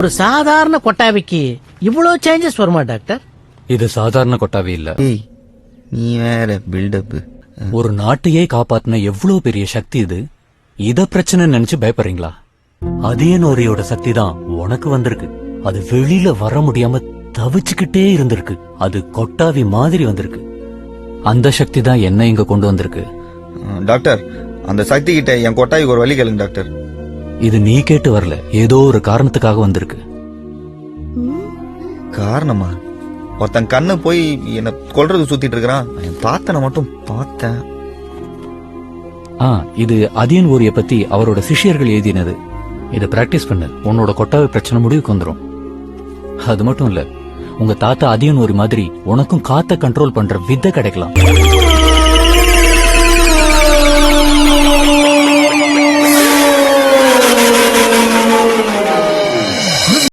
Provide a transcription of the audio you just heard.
ஒரு சாதாரண கொட்டாவிக்கு இவ்வளவு சேஞ்சஸ் வருமா டாக்டர்? இது சாதாரண கொட்டாவி இல்ல. நீ வேற பில்டப். ஒரு நாட்டையே காப்பாத்தின எவ்வளவு பெரிய சக்தி இது. இத பிரச்சனை நினைச்சு பயப்படுறீங்களா? அதே நோரியோட சக்தி தான் உனக்கு வந்திருக்கு. அது வெளியில வர முடியாம தவிச்சுக்கிட்டே இருந்திருக்கு. அது கொட்டாவி மாதிரி வந்திருக்கு. அந்த சக்தி தான் என்ன இங்க கொண்டு வந்திருக்கு. டாக்டர், அந்த சக்தி கிட்ட என் கொட்டாய்க்கு ஒரு வழி கேளுங்க டாக்டர். இது நீ கேட்டு வரல, ஏதோ ஒரு காரணத்துக்காக வந்திருக்கு. காரணமா? ஒருத்தன் கண்ணு போய் என்ன கொல்றது சுத்திட்டு இருக்கிறான். பார்த்தன மட்டும் பார்த்தேன். இது அதியன் ஓரிய பத்தி அவரோட சிஷ்யர்கள் எழுதினது. இத பிராக்டிஸ் பண்ணு, உன்னோட கொட்டாவி பிரச்சனை முடிவுக்கு வந்துரும். அது மட்டும் இல்ல, உங்க தாத்தா அதியன் ஓரி மாதிரி உனக்கும் காத்த கண்ட்ரோல் பண்ற வித்தை கிடைக்கலாம்.